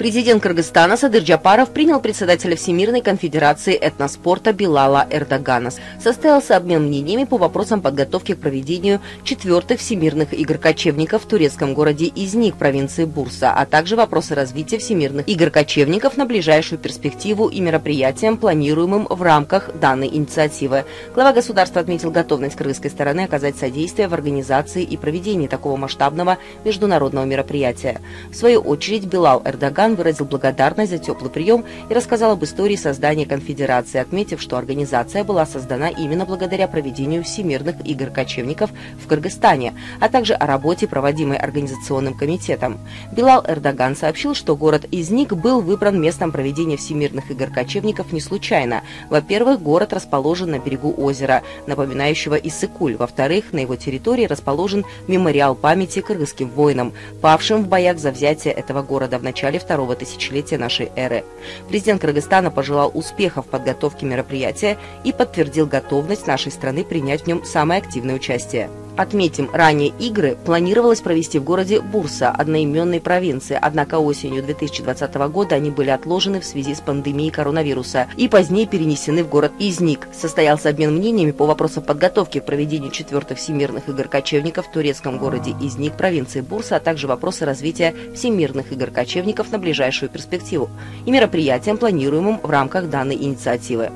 Президент Кыргызстана Садыр Джапаров принял председателя Всемирной конфедерации этноспорта Билала Эрдогана. Состоялся обмен мнениями по вопросам подготовки к проведению 4-х Всемирных игр кочевников в турецком городе Изник, провинции Бурса, а также вопросы развития Всемирных игр кочевников на ближайшую перспективу и мероприятиям, планируемым в рамках данной инициативы. Глава государства отметил готовность кыргызской стороны оказать содействие в организации и проведении такого масштабного международного мероприятия. В свою очередь Билал Эрдоган выразил благодарность за теплый прием и рассказал об истории создания конфедерации, отметив, что организация была создана именно благодаря проведению Всемирных игр кочевников в Кыргызстане, а также о работе, проводимой организационным комитетом. Билал Эрдоган сообщил, что город Изник был выбран местом проведения Всемирных игр кочевников не случайно. Во-первых, город расположен на берегу озера, напоминающего Иссык-Куль. Во-вторых, на его территории расположен мемориал памяти кыргызским воинам, павшим в боях за взятие этого города в начале второго тысячелетия нашей эры. Президент Кыргызстана пожелал успехов в подготовке мероприятия и подтвердил готовность нашей страны принять в нем самое активное участие. Отметим, ранее игры планировалось провести в городе Бурса, одноименной провинции, однако осенью 2020 года они были отложены в связи с пандемией коронавируса и позднее перенесены в город Изник. Состоялся обмен мнениями по вопросам подготовки к проведению 4-х Всемирных игр кочевников в турецком городе Изник, провинции Бурса, а также вопросы развития Всемирных игр кочевников на ближайшую перспективу и мероприятиям, планируемым в рамках данной инициативы.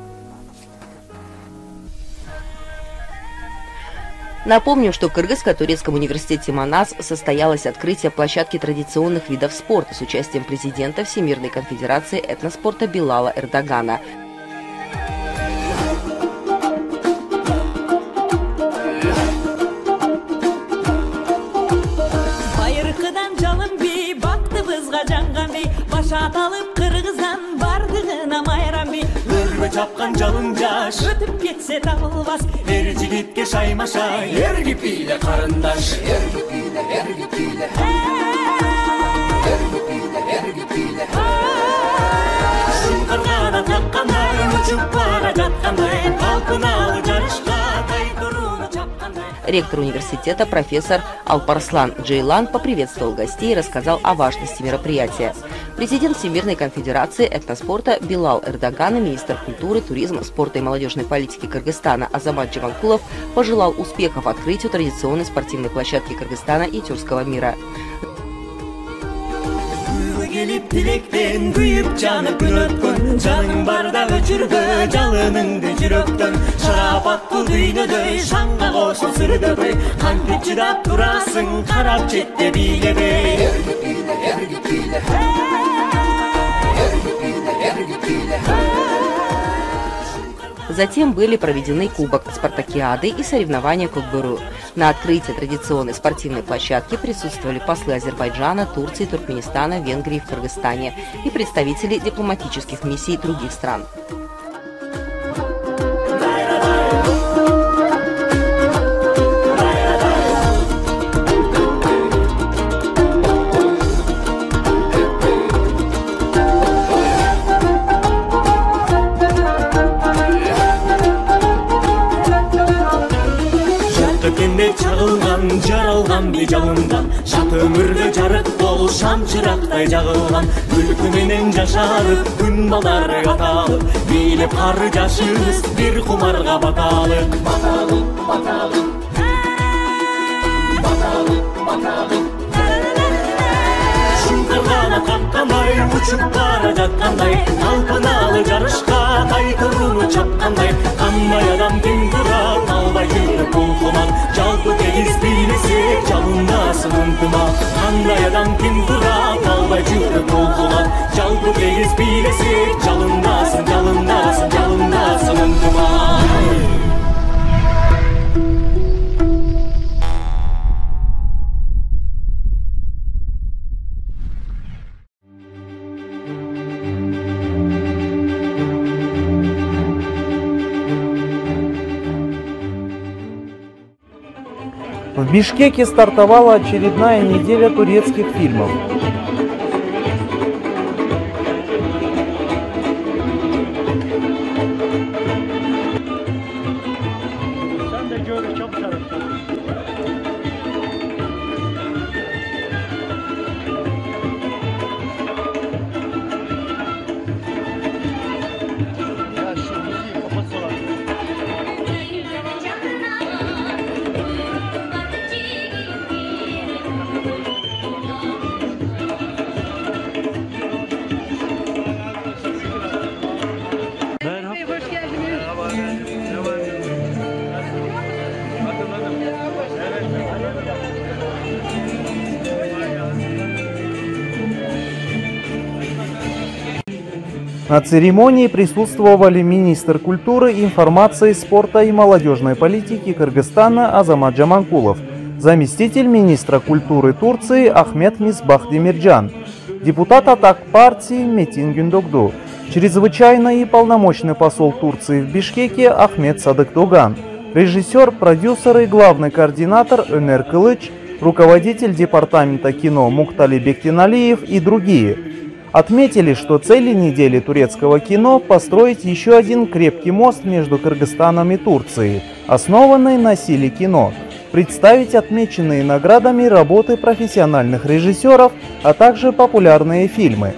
Напомним, что в Кыргызско-турецком университете Манас состоялось открытие площадки традиционных видов спорта с участием президента Всемирной конфедерации этноспорта Билала Эрдогана. Çapkan çalıncaş ötüp geçse dağılmaz. Her jigitke şaymaşa ergi pile karındaş. Ergi pile, ergi pile. Ergi pile, ergi pile. Şunkargana takkanday, uçup para жаткандай, талпыnalı жарышка тайдыруну чапкандай. Ректор университета профессор Алпарслан Джейлан поприветствовал гостей и рассказал о важности мероприятия. Президент Всемирной конфедерации этноспорта Билал Эрдоган и министр культуры, туризма, спорта и молодежной политики Кыргызстана Азамат Джаванкулов пожелал успехов открытию традиционной спортивной площадки Кыргызстана и тюркского мира. Gelip dilekten kuyup canıp gün ötkün Canın barda öçürgü Jalınыңды жүрөктөн Şarapatkul düynöдөй Şanga koşul sırdıbey Kantip çıdap durasың Karap çette biylebey Ergi pile, ergi pile Ergi pile, ergi pile. Затем были проведены Кубок Спартакиады и соревнования Кокбуру. На открытии традиционной спортивной площадки присутствовали послы Азербайджана, Турции, Туркменистана, Венгрии в Кыргызстане и представители дипломатических миссий других стран. Çağılgan, jaralgan bir жалындан Şat ömürde jarık bol şam çıraqтай жағылған Ülkü menen жашарып, күн балары аталып Билеп ары жашыбыз bir құмарға баталып Баталып, баталып Баталып, баталып Шыңқырғана қаққандай, ұшып бара жатқандай Талпыnalı жарышқа тайтыруну чапқандай Қандай адам тең тұрар, албай жүріп бұл құман Жалпы тегіз билесек, жалындасын ынтымақ Қандай адам тең тұрар, албай жүріп бұл құман Жалпы тегіз билесек, жалындасын, жалындасын, жалындасын ынтымақ В Бишкеке стартовала очередная неделя турецких фильмов. На церемонии присутствовали министр культуры, информации, спорта и молодежной политики Кыргызстана Азамат Жаманкулов, заместитель министра культуры Турции Ахмет Мисбах Демирджан, депутат от АК партии Метин Гюндогду, чрезвычайный и полномочный посол Турции в Бишкеке Ахмет Садык Дуган, режиссер, продюсер и главный координатор Өнер Кылыч, руководитель департамента кино Муктали Бектиналиев и другие. Отметили, что целью недели турецкого кино – построить еще один крепкий мост между Кыргызстаном и Турцией, основанный на силе кино, представить отмеченные наградами работы профессиональных режиссеров, а также популярные фильмы.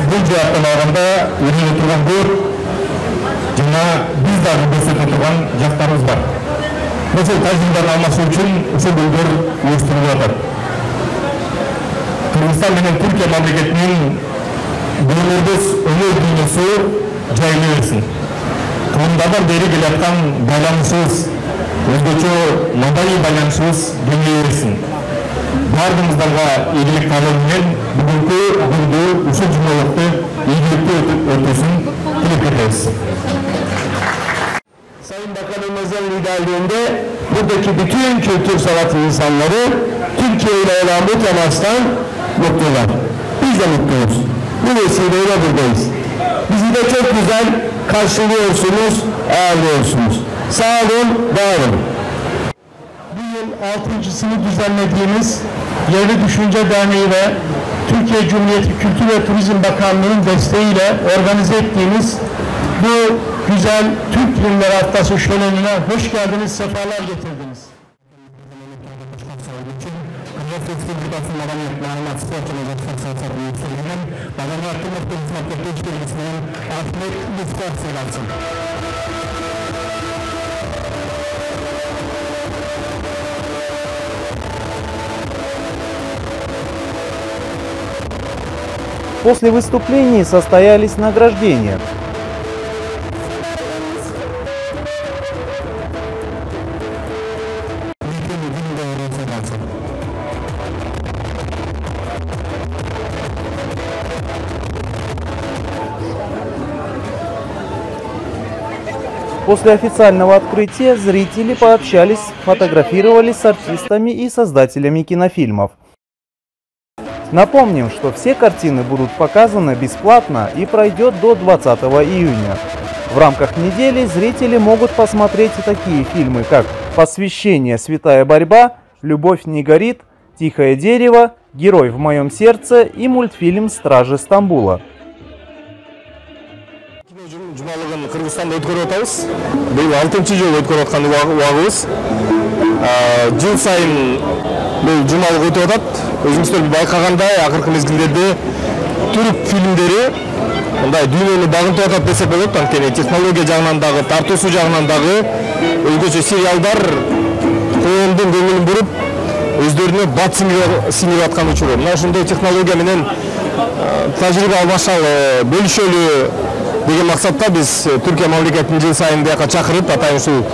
Бұл жақтан алғанда өнер тұрған көр, жаңа біз дағы көрсете тұрған жақтарымыз бар. Осы тәжірибені алмасу үшін осы гүлдер өстіріліп жатыр. Кыргызстан менен Түркия мемлекетінің бөлердес өнер дүниесі жайылы берсін. Кылымдардан бері келе жатқан байланысымыз, өзгөчө мадани байланысымыз кеңейе берсин. Бардымыздарға игілік қалауымен бүгінгі күнді осы жұмалықты игілікті өтесін тілеп кетеміз. Sayın Bakanımızın liderliğinde buradaki bütün kültür sanat insanları Türkiye ile olan bu temastan mutlular. Biz de mutluyuz. Bu vesileyle buradayız. Bizi de çok güzel karşılıyorsunuz, ağırlıyorsunuz. Sağ olun, var olun. Bu yıl 6.sını düzenlediğimiz Yerli Düşünce Derneği ve Türkiye Cumhuriyeti Kültür ve Turizm Bakanlığı'nın desteğiyle organize ettiğimiz bu güzel Türk Filmleri Haftası şölenine hoş geldiniz, sefalar getirdiniz. После выступлений состоялись награждения. После официального открытия зрители пообщались, фотографировались с артистами и создателями кинофильмов. Напомним, что все картины будут показаны бесплатно и пройдет до 20 июня. В рамках недели зрители могут посмотреть такие фильмы, как «Посвящение. Святая борьба», «Любовь не горит», «Тихое дерево», «Герой в моем сердце» и мультфильм «Стражи Стамбула». Жұмалығын Қырғызстанда өткөріп атабыз. Бұл 6-ші жыл өткөріп атқан уағыз. Жыл сайын бұл жұмалық өтіп атат. Өзіңіздер байқағандай, ақырғы мезгілдерде түрік фильмдері мындай дүйнені бағынтып атат десек болады. Анткени технология жағынан дагы, тартуусу жағынан дагы өзгөчө сериалдар коомдун көңүлүн буруп, өздөрүнө бат сиңирип аткан учуру. Мына ушундай технология менен тажрыйба алмашалы, бөлүшөлү деген максатта биз Түркия мамлекетин жыл сайын бияка чакырып, атайын ушул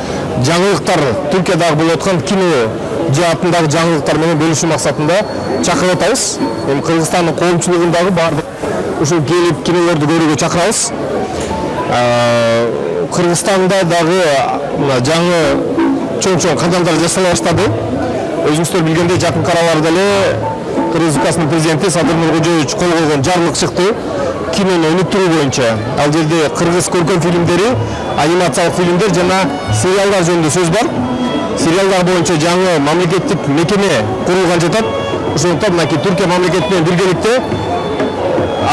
жаңылыктар, Түркиядагы болуп аткан кино жаатындагы жаңылыктар менен бөлүшүү максатында чакырып атабыз. Кыргызстандын коомчулугундагы баардык ушул келип кинолорду көрүүгө чакырабыз. Кыргызстанда дагы жаңы чоң кадамдар жасала баштады. Өзүңүздөр билгендей жакын араларда эле Кыргыз Республикасынын президенти Садыр Нуркожоевич кол койгон жарлык чыкты кинону өнүктүрүү боюнча. Ал жерде кыргыз көркөм фильмдери, анимациялык фильмдер жана сериалдар жөнүндө сөз бар. Сериалдар боюнча жаңы мамлекеттик мекеме курулган жатат. Ошондуктан мынакей Түркия мамлекети менен биргеликте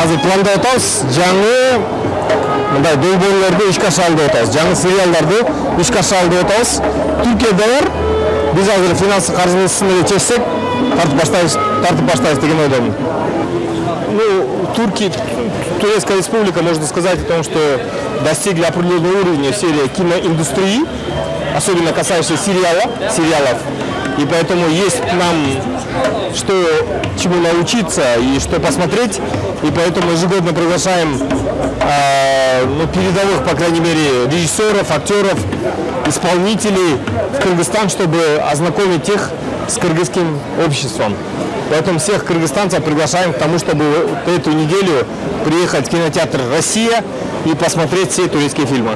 азыр пландап атабыз. Жаңы мындай долбоорлорду ишке ашырып атабыз. Жаңы сериалдарды ишке ашырып атабыз. Түркияда бар. Биз азыр финансы каржылысын эле чечсек, тартып баштайбыз деген ойдомун. Турецкая республика, можно сказать о том, что достигли определенного уровня в сфере киноиндустрии, особенно касающейся сериалов. И поэтому есть нам чему научиться и что посмотреть. И поэтому ежегодно приглашаем передовых, по крайней мере, режиссеров, актеров, исполнителей в Кыргызстан, чтобы ознакомить их с кыргызским обществом. Поэтому всех кыргызстанцев приглашаем к тому, чтобы эту неделю приехать в кинотеатр «Россия» и посмотреть все турецкие фильмы.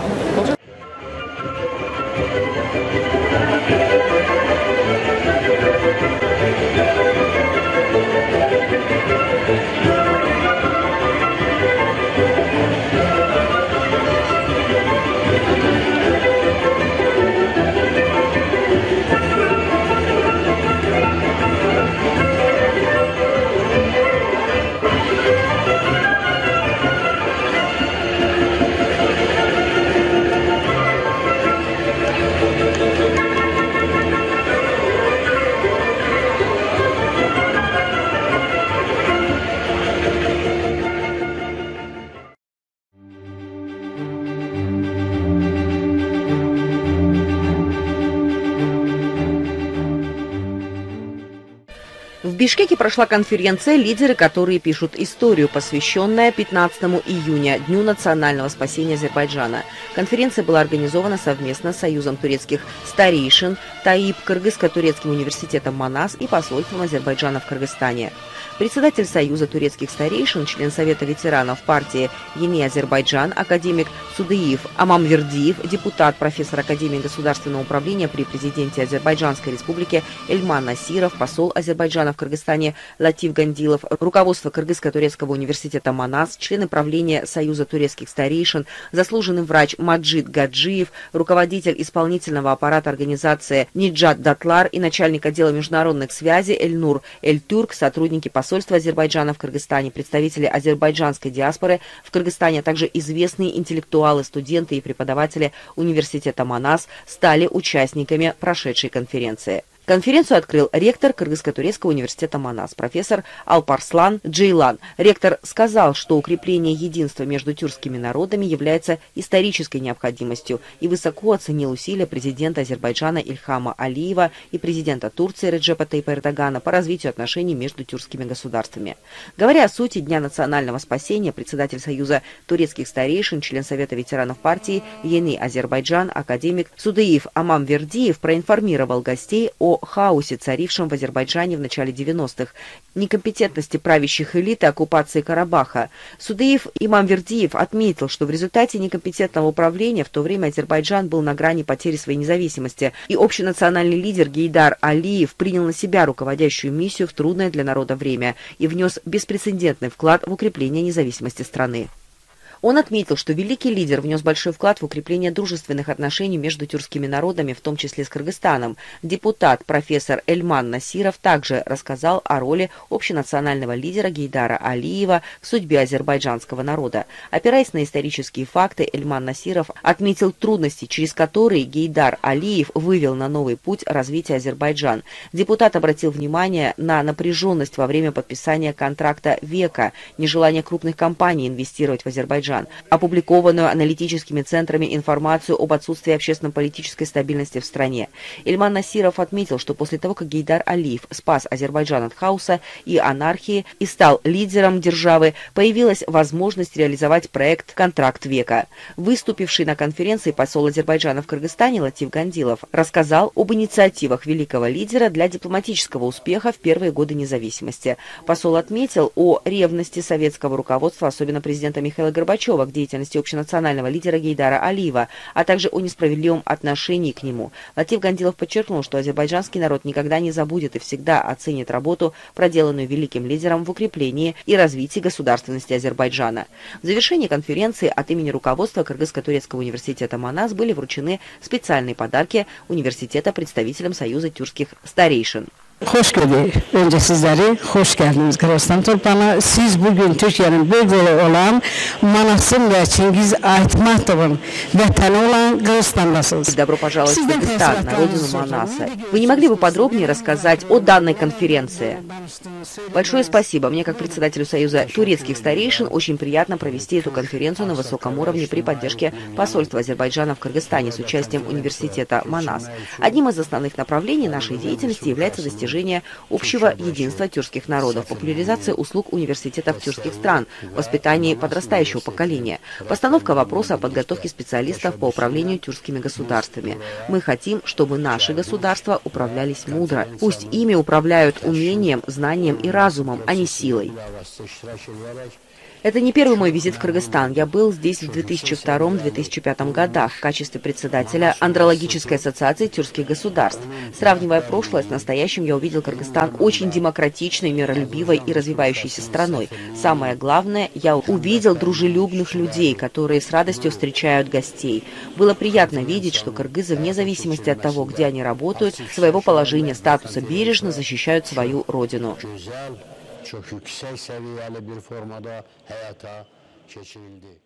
В Бишкеке прошла конференция «Лидеры, которые пишут историю», посвященная 15 июня, Дню национального спасения Азербайджана. Конференция была организована совместно с Союзом турецких старейшин, ТАИП, Кыргызско-турецким университетом МАНАС и посольством Азербайджана в Кыргызстане. Председатель Союза турецких старейшин, член Совета ветеранов партии «Ени Азербайджан», академик Судыев Амамвердиев, депутат, профессор Академии государственного управления при президенте Азербайджанской республики Эльман Насиров, посол Азербайджана в Кыргызстане Латиф Гандилов, руководство Кыргызско-турецкого университета МАНАС, члены правления Союза турецких старейшин, заслуженный врач Маджид Гаджиев, руководитель исполнительного аппарата организации Ниджат Датлар и начальник отдела международных связей Эльнур Эль-Тюрк, сотрудники посольства Азербайджана в Кыргызстане, представители азербайджанской диаспоры в Кыргызстане, а также известные интеллектуалы, студенты и преподаватели университета МАНАС стали участниками прошедшей конференции. Конференцию открыл ректор Кыргызско-турецкого университета МАНАС, профессор Алпарслан Джейлан. Ректор сказал, что укрепление единства между тюркскими народами является исторической необходимостью и высоко оценил усилия президента Азербайджана Ильхама Алиева и президента Турции Реджепа Тайипа Эрдогана по развитию отношений между тюркскими государствами. Говоря о сути Дня национального спасения, председатель Союза турецких старейшин, член Совета ветеранов партии Ени Азербайджан, академик Судыев Амамвердиев проинформировал гостей о хаосе, царившем в Азербайджане в начале 90-х, некомпетентности правящих элит и оккупации Карабаха. Судыев Имамвердиев отметил, что в результате некомпетентного управления в то время Азербайджан был на грани потери своей независимости, и общенациональный лидер Гейдар Алиев принял на себя руководящую миссию в трудное для народа время и внес беспрецедентный вклад в укрепление независимости страны. Он отметил, что великий лидер внес большой вклад в укрепление дружественных отношений между тюркскими народами, в том числе с Кыргызстаном. Депутат профессор Эльман Насиров также рассказал о роли общенационального лидера Гейдара Алиева в судьбе азербайджанского народа. Опираясь на исторические факты, Эльман Насиров отметил трудности, через которые Гейдар Алиев вывел на новый путь развития Азербайджан. Депутат обратил внимание на напряженность во время подписания контракта века, нежелание крупных компаний инвестировать в Азербайджан, опубликованную аналитическими центрами информацию об отсутствии общественно-политической стабильности в стране. Эльман Насиров отметил, что после того, как Гейдар Алиев спас Азербайджан от хаоса и анархии и стал лидером державы, появилась возможность реализовать проект «Контракт века». Выступивший на конференции посол Азербайджана в Кыргызстане Латиф Гандилов рассказал об инициативах великого лидера для дипломатического успеха в первые годы независимости. Посол отметил о ревности советского руководства, особенно президента Михаила Горбачева, Горбачева к деятельности общенационального лидера Гейдара Алиева, а также о несправедливом отношении к нему. Латиф Гандилов подчеркнул, что азербайджанский народ никогда не забудет и всегда оценит работу, проделанную великим лидером в укреплении и развитии государственности Азербайджана. В завершении конференции от имени руководства Кыргызско-турецкого университета Манас были вручены специальные подарки университета представителям Союза тюркских старейшин. Hoş gördük. Önce sizleri hoş geldiniz Kırgızistan torpağına. Siz bugün Türkiye'nin bölgeli olan Manas'ın ve Çingiz Айтматов'un vatanı olan Kırgızistan'dasınız. Добро пожаловать в Кыргызстан, на родину Манаса. Вы не могли бы подробнее рассказать о данной конференции? Большое спасибо. Мне, как председателю Союза турецких старейшин, очень приятно провести эту конференцию на высоком уровне при поддержке посольства Азербайджана в Кыргызстане с участием университета Манас. Одним из основных направлений нашей деятельности является достижение общего единства тюркских народов, популяризация услуг университетов тюркских стран, воспитание подрастающего поколения, постановка вопроса о подготовке специалистов по управлению тюркскими государствами. Мы хотим, чтобы наши государства управлялись мудро. Пусть ими управляют умением, знанием и разумом, а не силой. Это не первый мой визит в Кыргызстан. Я был здесь в 2002-2005 годах в качестве председателя Андрологической ассоциации тюркских государств. Сравнивая прошлое с настоящим, я увидел Кыргызстан очень демократичной, миролюбивой и развивающейся страной. Самое главное, я увидел дружелюбных людей, которые с радостью встречают гостей. Было приятно видеть, что кыргызы, вне зависимости от того, где они работают, своего положения, статуса, бережно защищают свою родину. Çok yüksek seviyeli bir formada hayata geçirildi.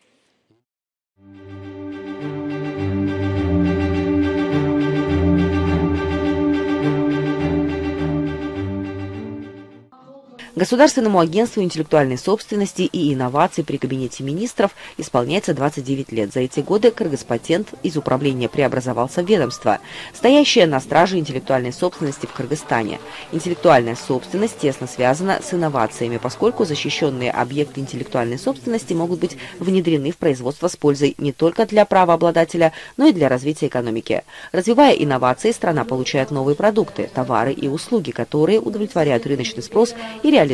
Государственному агентству интеллектуальной собственности и инноваций при Кабинете министров исполняется 29 лет. За эти годы Кыргызпатент из управления преобразовался в ведомство, стоящее на страже интеллектуальной собственности в Кыргызстане. Интеллектуальная собственность тесно связана с инновациями, поскольку защищенные объекты интеллектуальной собственности могут быть внедрены в производство с пользой не только для правообладателя, но и для развития экономики. Развивая инновации, страна получает новые продукты, товары и услуги, которые удовлетворяют рыночный спрос и реализуются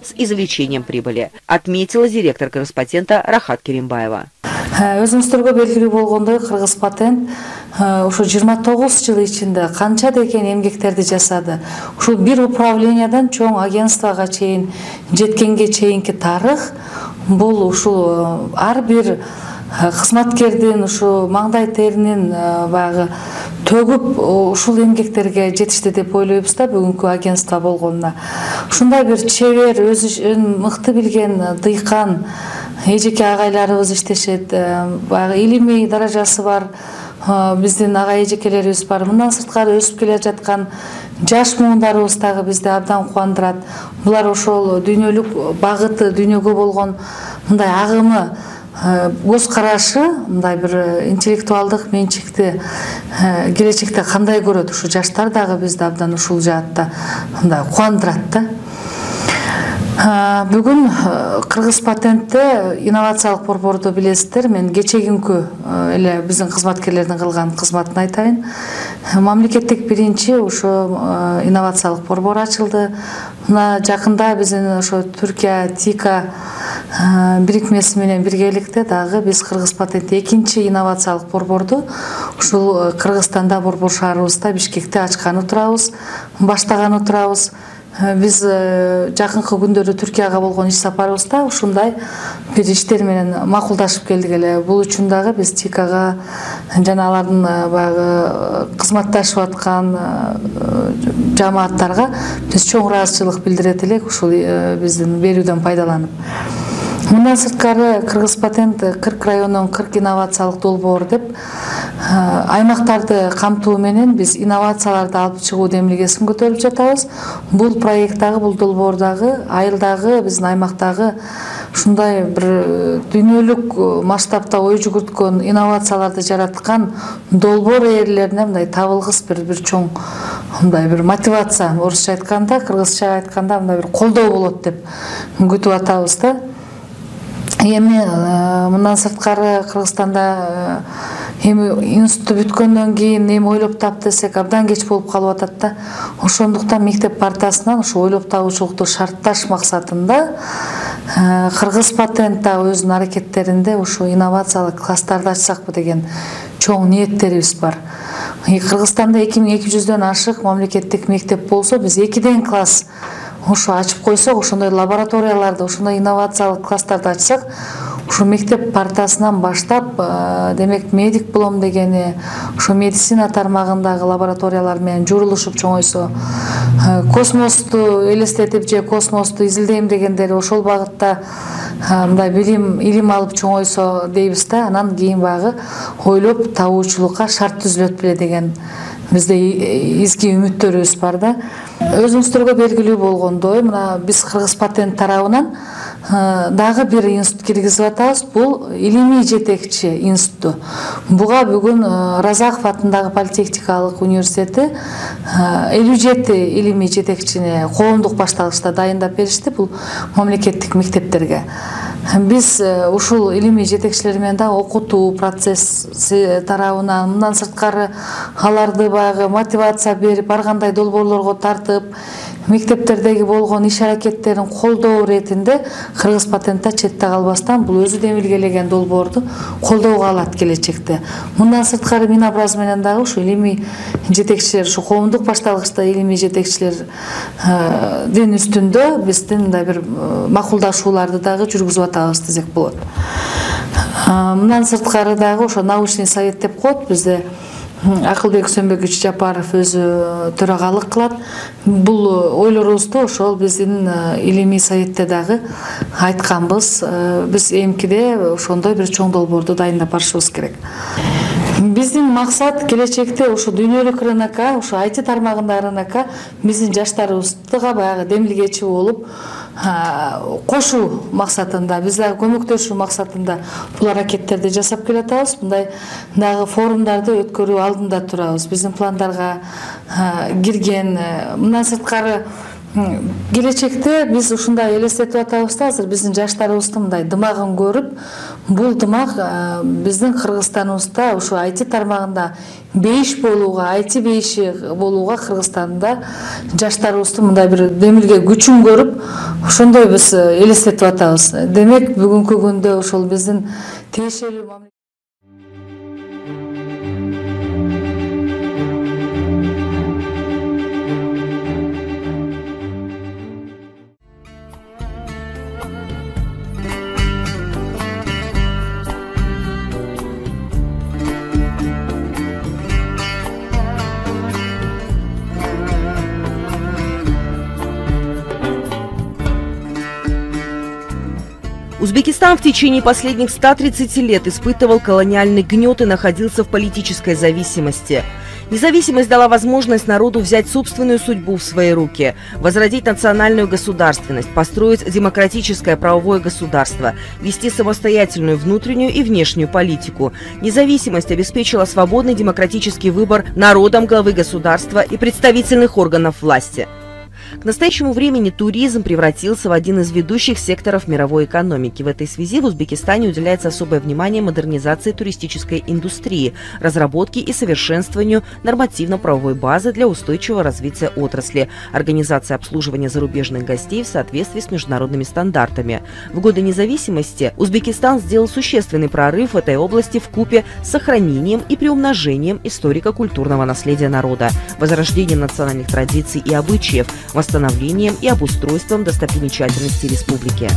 с извлечением прибыли, отметила директор Кыргызпатента Рахат Керимбаева. Өзүңүздөргө белгилүү болгондой, Кыргызпатент ушу 29 жыл ичинде канча деген эмгектерди жасады. Ушул бир управлениядан чоң агентствага чейин жеткенге чейинки тарых бул ушул ар бир кызматкердин ушу маңдай теринин баягы төгүп ушул эмгектерге жетишти деп ойлойбуз да бүгүнкү агентство болгонуна. Ушундай бир чебер, өзүн мыкты билген дыйкан эжеке агайларыбыз иштешет. Баягы илимий даражасы бар биздин ага эжекелерибиз бар. Мындан сырткары өсүп келе жаткан жаш муундарыбыз дагы бизди абдан кубандырат. Булар ошол дүйнөлүк багыты, дүйнөгө болгон мындай агымы, көз карашы, мындай бир интеллектуалдык менчикти келечекте кандай көрөт, ушу жаштар дагы бизди абдан ушул жаатта мындай кубандырат да. Бүгүн Кыргызпатентте инновациялык борборду билесиздер. Мен кечегүнкү эле биздин кызматкерлердин кылган кызматын айтайын. Мамлекеттик биринчи ушу инновациялык борбор ачылды. Мына жакында биздин ошо Түркия ТИКа бирикмеси менен биргеликте дагы биз Кыргызпатентте экинчи инновациялык борборду ушул Кыргызстанда борбор шаарыбызда Бишкекте ачканы турабыз, баштаганы турабыз. Биз жакынкы күндөрдө Түркияга болгон иш сапарыбызда ушундай бир иштер менен макулдашып келдик эле. Бул үчүн дагы биз ТИКага жана алардын баягы кызматташып аткан жамааттарга биз чоң ыраазычылык билдирет элек ушул биздин берүүдөн пайдаланып. Мындан сырткары Кыргызпатент 40 райондон 40 инновациялык долбоор деп аймактарды камтуу менен биз инновацияларды алып чыгуу демилгесин көтөрүп жатабыз. Бул проекттагы, бул долбоордагы, айылдагы, биздин аймактагы ушундай бир дүйнөлүк масштабта ой жүгүрткөн инновацияларды жараткан долбоор ээлерине мындай табылгыс бир чоң мындай бир мотивация, орусча айтканда, кыргызча айтканда мындай бир колдоо болот деп күтүп атабыз да. Эми мындан сырткары Кыргызстанда эми институт бүткөндөн кийин эми ойлоп тап десек абдан кеч болуп калып атат да. Ошондуктан мектеп партасынан ушу ойлоп табуучулукту шартташ максатында Кыргыз патент да өзүнүн аракеттеринде ушу инновациялык класстарды ачсакпы деген чоң ниеттерибиз бар. Кыргызстанда 2200дөн ашык мамлекеттик мектеп болсо, биз 2 класс ушу ачып койсок, ошондой лабораторияларды, ошондой инновациялык класстарды ачсак, ушу мектеп партасынан баштап, демек медик болом дегени, ушу медицина тармагындагы лабораториялар менен журулушуп чоңойсо, космосту элестетип же космосту изилдейм дегендер ошол багытта мындай илим алып чоңойсо дейбиз да, анан кийин багы ойлоп табуучулукка шарт түзүлөт беле деген бизде изги үмүттөрүбүз бар да. Өзүңүздөргө белгилүү болгондой, мына биз Кыргыз патент тарабынан дагы бир институт киргизип атабыз. Бул илимий жетекчи институту. Буга бүгүн Разаков атындагы политехникалык университети 57 илимий жетекчини коомдук башталышта дайындап беришти, бул мамлекеттик мектептерге. Биз ушул илимий жетекчилер менен да окутуу процесси тарабынан, мындан сырткары аларды багы мотивация берип, ар кандай долбоорлорго тартып, мектептердеги болгон иш аракеттерин колдоо иретинде Кыргыз патентте четте калбастан бул өзү демилгелеген долбоорду колдоого алат келечекте. Мындан сырткары Минобраз менен дагы ушу илимий жетекчилер, ушу коомдук башталгычта илимий жетекчилердин үстүндө биздин мындай бир макулдашууларды дагы жүргүзүп атабыз десек болот. Мындан сырткары дагы ошо научный совет деп коет бизде. Акылбек Сөмбөкүч Жапаров өзү төрагалык кылат. Бул ойлорубузду ошол биздин илимий советте дагы айтканбыз. Биз эмкиде ошондой бир чоң долбоорду дайындап барышыбыз керек. Биздин максат келечекте ушу дүйнөлүк РНК, ушу IT тармагындагы РНК биздин жаштарыбызга баягы демилгечи болуп, кошуу максатында, биз дагы көмөктөшүү максатында бул аракеттерди жасап келатабыз. Мындай дагы форумдарды өткөрүү алдында турабыз. Биздин пландарга кирген. Мындан сырткары келечекте биз ушундай элестетип атабыз да, азыр биздин жаштарыбыздын мындай дымагын көрүп, бул дымак биздин Кыргызстаныбызда ушу IT тармагында бейиш болууга, IT бейиши болууга Кыргызстанда жаштарыбыздын мындай бир демилге күчүн көрүп, ошондой биз элестетип атабыз. Демек, бүгүнкү күндө ошол биздин тиешелүү Узбекистан в течение последних 130 лет испытывал колониальный гнет и находился в политической зависимости. Независимость дала возможность народу взять собственную судьбу в свои руки, возродить национальную государственность, построить демократическое правовое государство, вести самостоятельную внутреннюю и внешнюю политику. Независимость обеспечила свободный демократический выбор народом главы государства и представительных органов власти. К настоящему времени туризм превратился в один из ведущих секторов мировой экономики. В этой связи в Узбекистане уделяется особое внимание модернизации туристической индустрии, разработке и совершенствованию нормативно-правовой базы для устойчивого развития отрасли, организации обслуживания зарубежных гостей в соответствии с международными стандартами. В годы независимости Узбекистан сделал существенный прорыв в этой области вкупе с сохранением и приумножением историко-культурного наследия народа, возрождением национальных традиций и обычаев, восстановлением и обустройством достопримечательностей республики.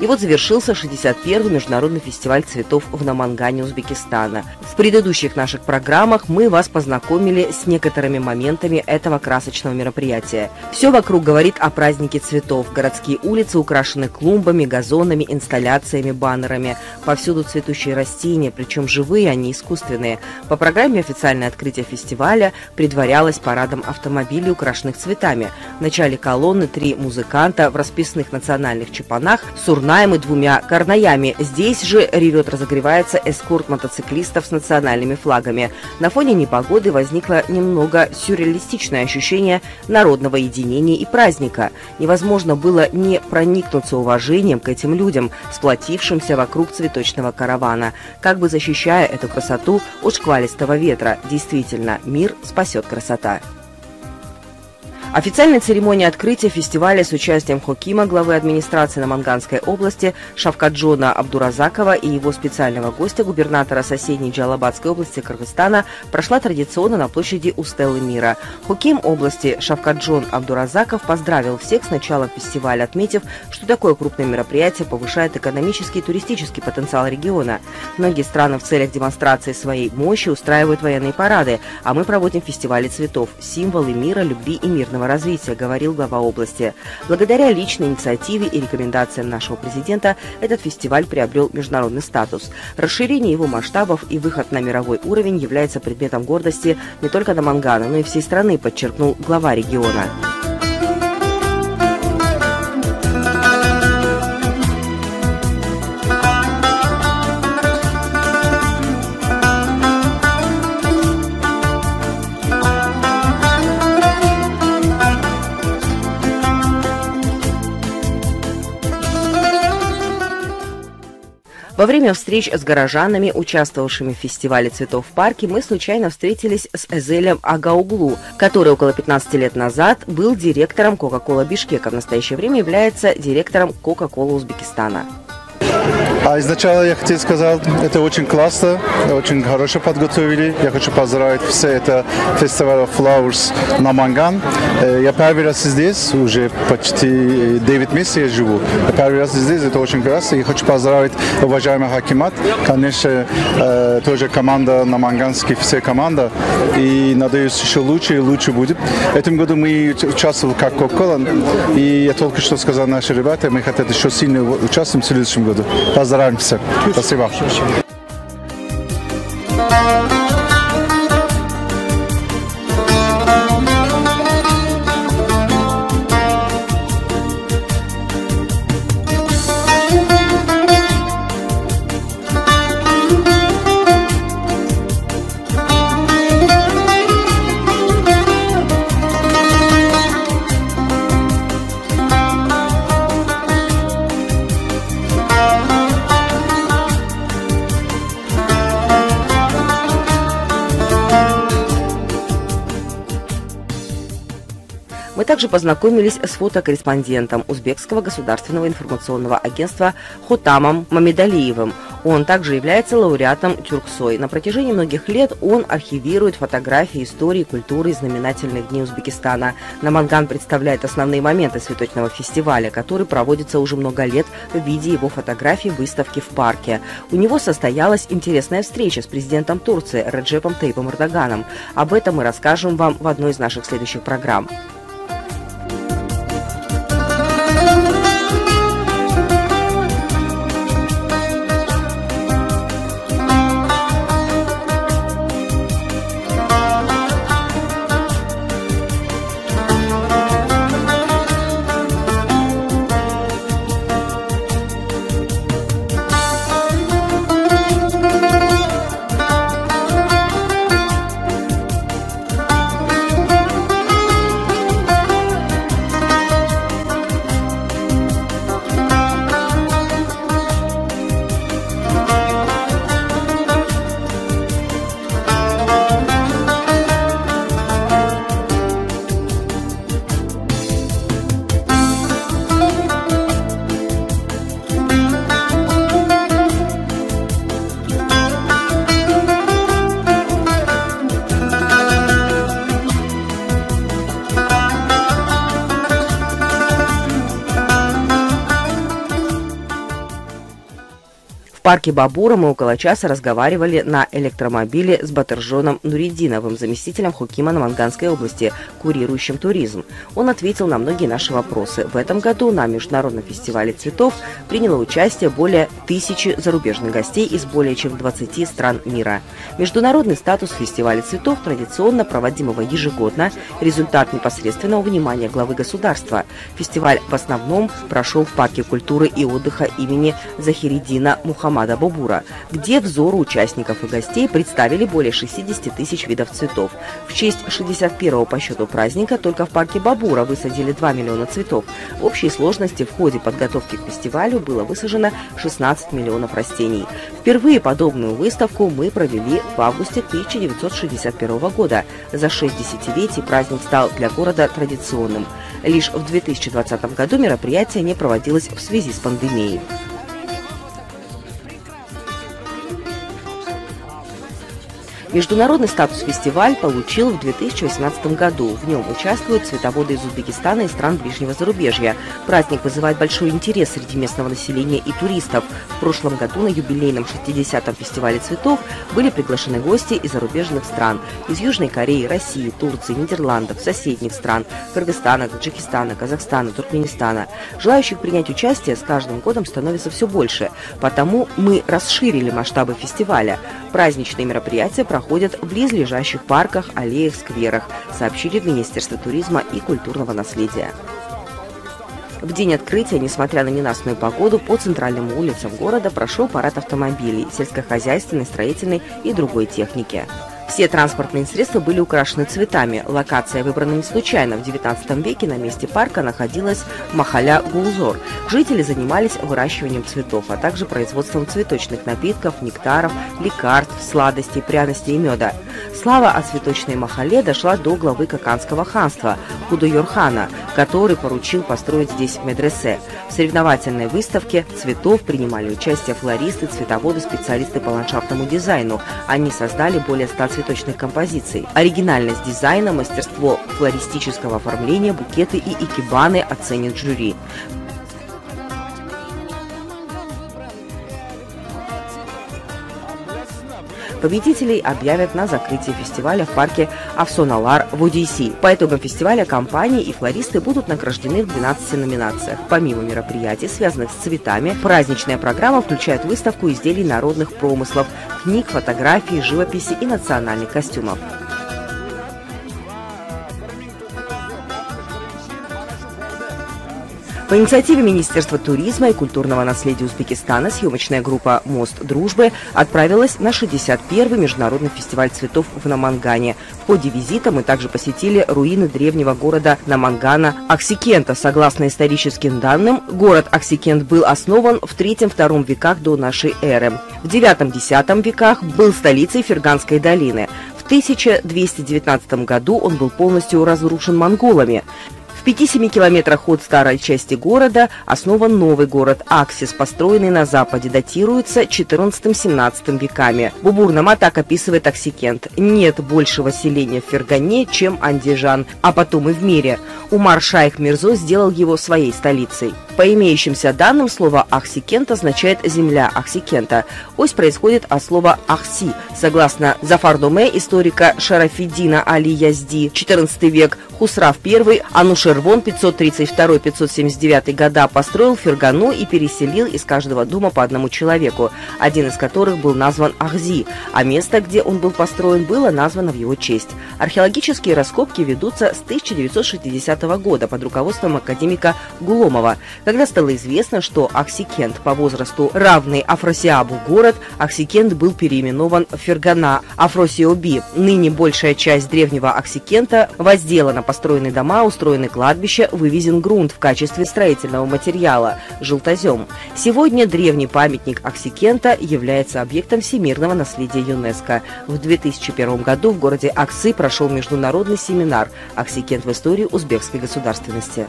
И вот завершился 61-й международный фестиваль цветов в Намангане, Узбекистана. В предыдущих наших программах мы вас познакомили с некоторыми моментами этого красочного мероприятия. Все вокруг говорит о празднике цветов. Городские улицы украшены клумбами, газонами, инсталляциями, баннерами. Повсюду цветущие растения, причем живые, а не искусственные. По программе официальное открытие фестиваля предварялось парадом автомобилей, украшенных цветами. В начале колонны 3 музыканта в расписных национальных чапанах с урнаем и 2 карнаями. Здесь же ревет, разогревается эскорт мотоциклистов с национальными флагами. На фоне непогоды возникло немного сюрреалистичное ощущение народного единения и праздника. Невозможно было не проникнуться уважением к этим людям, сплотившимся вокруг цветочного каравана, как бы защищая эту красоту от шквалистого ветра. Действительно, мир спасет красота. Официальная церемония открытия фестиваля с участием хокима, главы администрации Наманганской области Шавкатджона Абдуразакова и его специального гостя, губернатора соседней Джалалабадской области Кыргызстана, прошла традиционно на площади у Стелы Мира. Хоким области Шавкатджон Абдуразаков поздравил всех с началом фестиваля, отметив, что такое крупное мероприятие повышает экономический и туристический потенциал региона. Многие страны в целях демонстрации своей мощи устраивают военные парады, а мы проводим фестивали цветов – символы мира, любви и мирного развития, говорил глава области. Благодаря личной инициативе и рекомендациям нашего президента этот фестиваль приобрел международный статус. Расширение его масштабов и выход на мировой уровень является предметом гордости не только Намангана, но и всей страны, подчеркнул глава региона. Во время встреч с горожанами, участвовавшими в фестивале цветов в парке, мы случайно встретились с Эзелем Агауглу, который около 15 лет назад был директором Кока-Кола Бишкека, в настоящее время является директором Кока-Кола Узбекистана. Изначально я хотел сказать, это очень классно, очень хорошо подготовили. Я хочу поздравить все это фестиваль Flowers Наманган. Я первый раз здесь, уже почти 9 месяцев я живу. Я первый раз здесь, это очень классно. Я хочу поздравить уважаемый Хакимат, конечно, тоже команда Наманганский, все команда. И надеюсь, еще лучше и лучше будет. Этим году мы участвовали как Кока-Кола, и я только что сказал нашим ребятам, мы хотим еще сильно участвовать в следующем году. Поздравляем всех. Спасибо. Мы также познакомились с фотокорреспондентом Узбекского государственного информационного агентства Хотамом Мамедалиевым. Он также является лауреатом Тюрксой. На протяжении многих лет он архивирует фотографии истории, культуры и знаменательных дней Узбекистана. Наманган представляет основные моменты цветочного фестиваля, который проводится уже много лет в виде его фотографий выставки в парке. У него состоялась интересная встреча с президентом Турции Реджепом Тайипом Эрдоганом. Об этом мы расскажем вам в одной из наших следующих программ. парке Бабура мы около часа разговаривали на электромобиле с Батыржоном Нуридиновым, заместителем хукима Наманганской области, курирующим туризм. Он ответил на многие наши вопросы. В этом году на Международном фестивале цветов приняло участие более 1000 зарубежных гостей из более чем 20 стран мира. Международный статус фестиваля цветов, традиционно проводимого ежегодно, результат непосредственного внимания главы государства. Фестиваль в основном прошел в парке культуры и отдыха имени Захириддина Мухаммада Бабура, где взору участников и гостей представили более 60 тысяч видов цветов. В честь 61-го по счету праздника только в парке Бабура высадили 2 миллиона цветов. В общей сложности в ходе подготовки к фестивалю было высажено 16 миллионов растений. Впервые подобную выставку мы провели в августе 1961 года. За 6 десятилетий праздник стал для города традиционным. Лишь в 2020 году мероприятие не проводилось в связи с пандемией. Международный статус фестиваль получил в 2018 году. В нем участвуют цветоводы из Узбекистана и стран ближнего зарубежья. Праздник вызывает большой интерес среди местного населения и туристов. В прошлом году на юбилейном 60-м фестивале цветов были приглашены гости из зарубежных стран. Из Южной Кореи, России, Турции, Нидерландов, соседних стран, Кыргызстана, Таджикистана, Казахстана, Туркменистана. Желающих принять участие с каждым годом становится все больше. Потому мы расширили масштабы фестиваля. Праздничные мероприятия проходят в близлежащих парках, аллеях, скверах, сообщили в Министерстве туризма и культурного наследия. В день открытия, несмотря на ненастную погоду, по центральным улицам города прошел парад автомобилей, сельскохозяйственной, строительной и другой техники. Все транспортные средства были украшены цветами. Локация выбрана не случайно. В XIX веке на месте парка находилась Махаля Гулзор. Жители занимались выращиванием цветов, а также производством цветочных напитков, нектаров, лекарств, сладостей, пряностей и меда. Слава о цветочной Махале дошла до главы Каканского ханства Худойор-хана, который поручил построить здесь медресе. В соревновательной выставке цветов принимали участие флористы, цветоводы, специалисты по ландшафтному дизайну. Они создали более 100 цветочных композиций. Оригинальность дизайна, мастерство флористического оформления, букеты и икебаны оценит жюри. Победителей объявят на закрытии фестиваля в парке Афсон-Алар в Одессе. По итогам фестиваля компании и флористы будут награждены в 12 номинациях. Помимо мероприятий, связанных с цветами, праздничная программа включает выставку изделий народных промыслов, книг, фотографий, живописи и национальных костюмов. По инициативе Министерства туризма и культурного наследия Узбекистана съемочная группа «Мост дружбы» отправилась на 61-й международный фестиваль цветов в Намангане. В ходе визита мы также посетили руины древнего города Намангана Аксикента. Согласно историческим данным, город Аксикент был основан в III-II веках до нашей эры. В IX-X веках был столицей Ферганской долины. В 1219 году он был полностью разрушен монголами. В 5-7 километрах от старой части города основан новый город Аксис, построенный на западе, датируется XIV-XVII веками. Бубур-Намат так описывает Аксикент. Нет большего селения в Фергане, чем Андижан, а потом и в мире. Умар-Шайх Мирзо сделал его своей столицей. По имеющимся данным, слово Аксикент означает «земля Аксикента». Ось происходит от слова «Ахси». Согласно Зафар-Доме, историка Шарафиддина Али Язди, XIV век, Хусрав I, Анушервон 532-579 года построил Фергану и переселил из каждого дома по одному человеку, один из которых был назван Ахзи, а место, где он был построен, было названо в его честь. Археологические раскопки ведутся с 1960 года под руководством академика Гуломова. Когда стало известно, что Аксикент по возрасту равный Афросиабу город, Аксикент был переименован в Фергана Афросиоби. Ныне большая часть древнего Аксикента возделана, построены дома, устроены кладбища, вывезен грунт в качестве строительного материала – желтозем. Сегодня древний памятник Аксикента является объектом всемирного наследия ЮНЕСКО. В 2001 году в городе Аксы прошел международный семинар «Аксикент в истории узбекской государственности».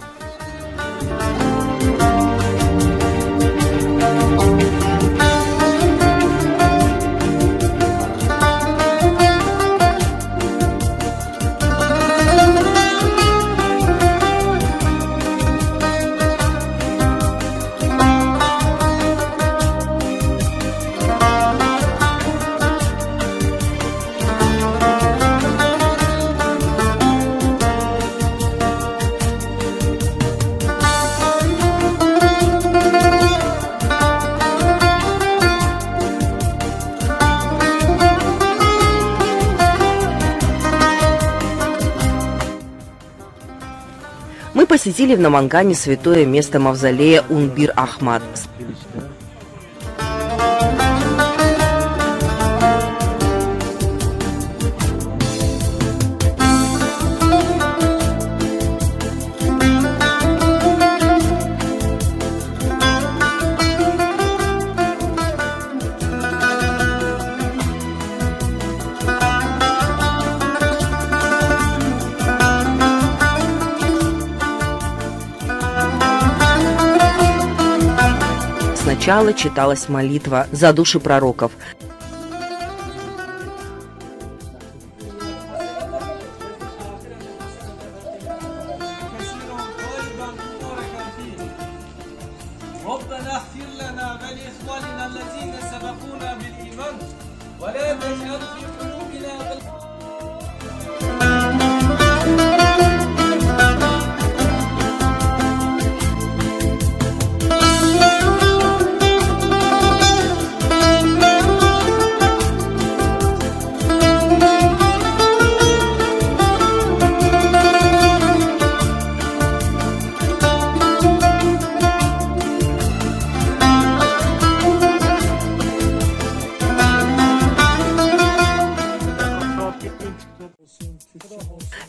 посетили в Намангане святое место мавзолея Унбир Ахмад. Сначала читалась молитва за души пророков.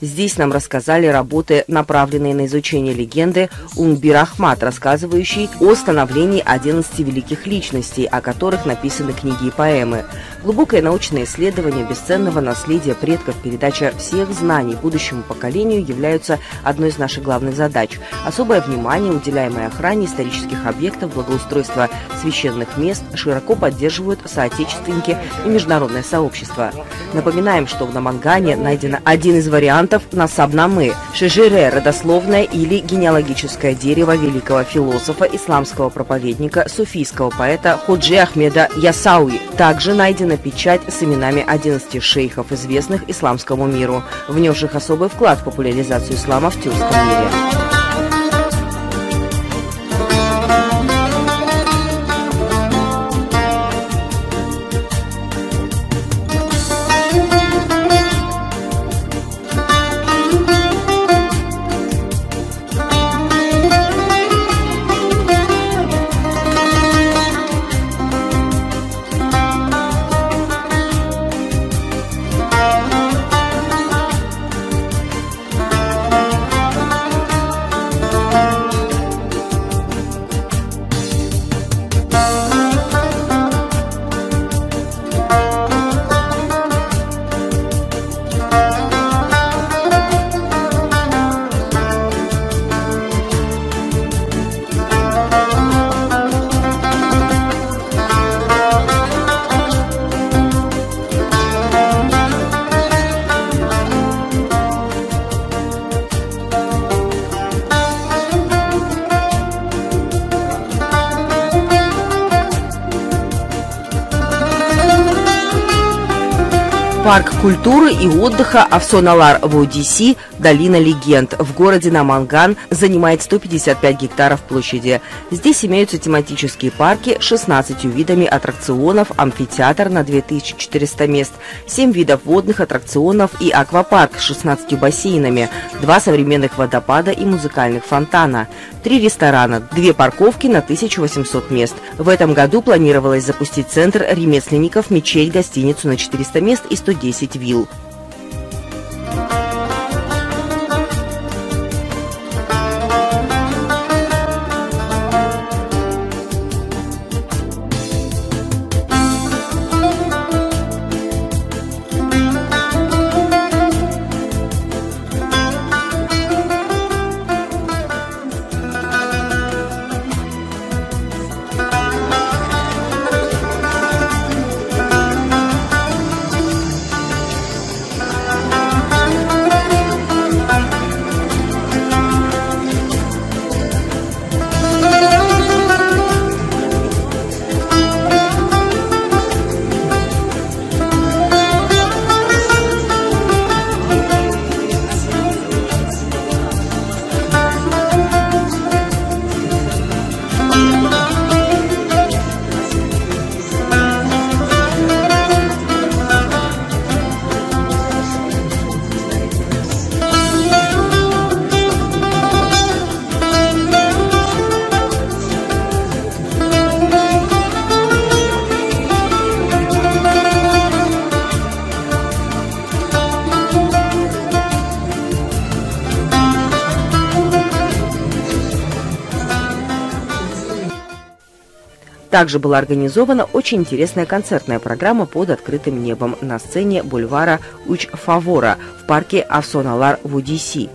Здесь нам рассказали работы, направленные на изучение легенды Унбир Ахмад, рассказывающей о становлении 11 великих личностей, о которых написаны книги и поэмы. Глубокое научное исследование бесценного наследия предков, передача всех знаний будущему поколению являются одной из наших главных задач. Особое внимание, уделяемое охране исторических объектов, благоустройство священных мест, широко поддерживают соотечественники и международное сообщество. Напоминаем, что в Намангане найден один из вариантов насабнамы – шежире, родословное или генеалогическое дерево великого философа, исламского проповедника, суфийского поэта Ходжи Ахмеда Ясауи. Также найдена печать с именами 11 шейхов, известных исламскому миру, внесших особый вклад в популяризацию ислама в тюркском мире. Парк культуры и отдыха Афсоналар в Одиссе, долина легенд, в городе Наманган, занимает 155 гектаров площади. Здесь имеются тематические парки с 16 видами аттракционов, амфитеатр на 2400 мест, 7 видов водных аттракционов и аквапарк с 16 бассейнами, 2 современных водопада и музыкальных фонтана, 3 ресторана, 2 парковки на 1800 мест. В этом году планировалось запустить центр ремесленников, мечеть, гостиницу на 400 мест и 110 вилл. Также была организована очень интересная концертная программа под открытым небом на сцене бульвара Уч-Фавора в парке Авсоналар в Одессе.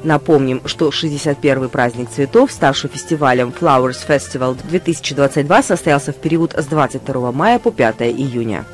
Напомним, что 61-й праздник цветов, ставший фестивалем Flowers Festival 2022, состоялся в период с 22 мая по 5 июня.